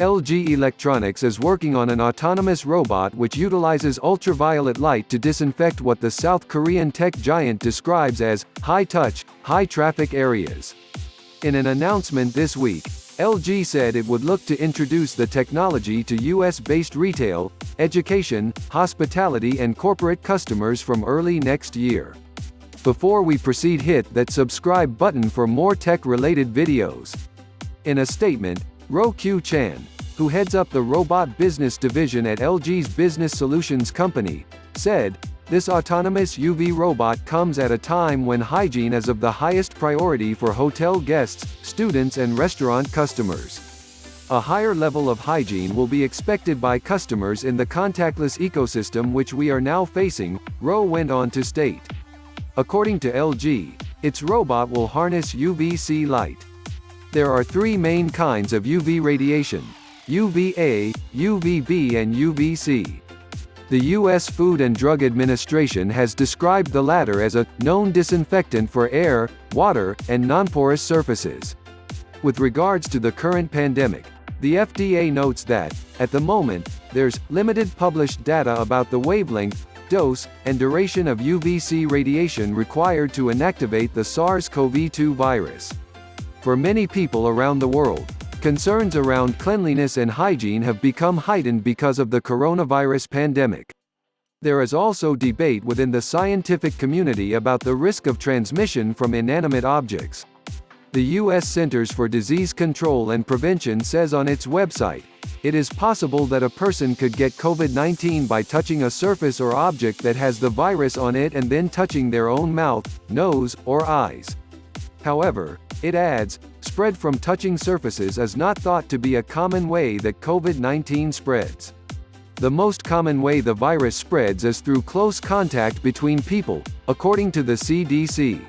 LG Electronics is working on an autonomous robot which utilizes ultraviolet light to disinfect what the South Korean tech giant describes as high-touch, high-traffic areas. In an announcement this week, LG said it would look to introduce the technology to US-based retail, education, hospitality and corporate customers from early next year. Before we proceed, hit that subscribe button for more tech-related videos. In a statement, Ro Kyu-chan, who heads up the robot business division at LG's Business Solutions Company, said, "This autonomous UV robot comes at a time when hygiene is of the highest priority for hotel guests, students and restaurant customers. A higher level of hygiene will be expected by customers in the contactless ecosystem which we are now facing," Ro went on to state. According to LG, its robot will harness UVC light. There are three main kinds of UV radiation: UVA, UVB and UVC. The U.S. Food and Drug Administration has described the latter as a known disinfectant for air, water, and non-porous surfaces. With regards to the current pandemic, the FDA notes that, at the moment, there's limited published data about the wavelength, dose, and duration of UVC radiation required to inactivate the SARS-CoV-2 virus. For many people around the world, concerns around cleanliness and hygiene have become heightened because of the coronavirus pandemic. There is also debate within the scientific community about the risk of transmission from inanimate objects. The U.S. Centers for Disease Control and Prevention says on its website, it is possible that a person could get COVID-19 by touching a surface or object that has the virus on it and then touching their own mouth, nose, or eyes. However, it adds, spread from touching surfaces is not thought to be a common way that COVID-19 spreads. The most common way the virus spreads is through close contact between people, according to the CDC.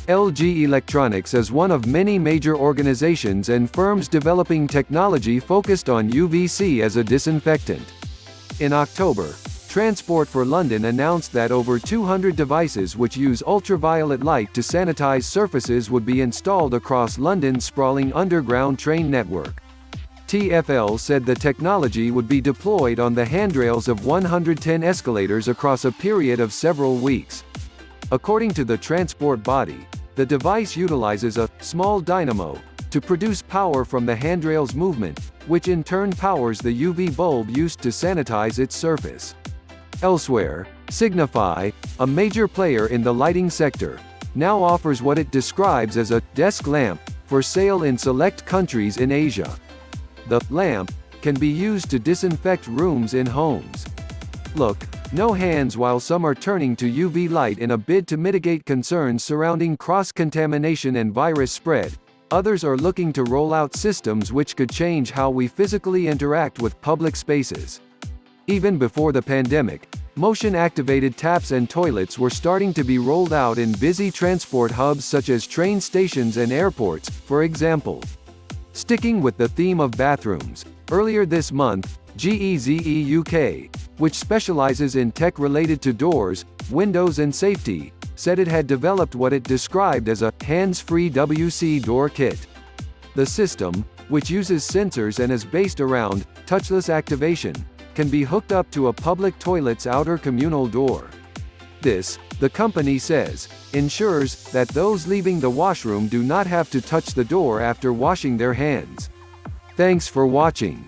LG Electronics is one of many major organizations and firms developing technology focused on UVC as a disinfectant. In October, Transport for London announced that over 200 devices which use ultraviolet light to sanitize surfaces would be installed across London's sprawling underground train network. TfL said the technology would be deployed on the handrails of 110 escalators across a period of several weeks. According to the transport body, the device utilizes a small dynamo to produce power from the handrail's movement, which in turn powers the UV bulb used to sanitize its surface. Elsewhere, Signify, a major player in the lighting sector, now offers what it describes as a desk lamp for sale in select countries in Asia. The lamp can be used to disinfect rooms in homes. Look, no hands. While some are turning to UV light in a bid to mitigate concerns surrounding cross-contamination and virus spread, others are looking to roll out systems which could change how we physically interact with public spaces. Even before the pandemic, motion-activated taps and toilets were starting to be rolled out in busy transport hubs such as train stations and airports, for example. Sticking with the theme of bathrooms, earlier this month, GEZE UK, which specializes in tech related to doors, windows and safety, said it had developed what it described as a hands-free WC door kit. The system, which uses sensors and is based around touchless activation, can be hooked up to a public toilet's outer communal door. This, the company says, ensures that those leaving the washroom do not have to touch the door after washing their hands. Thanks for watching.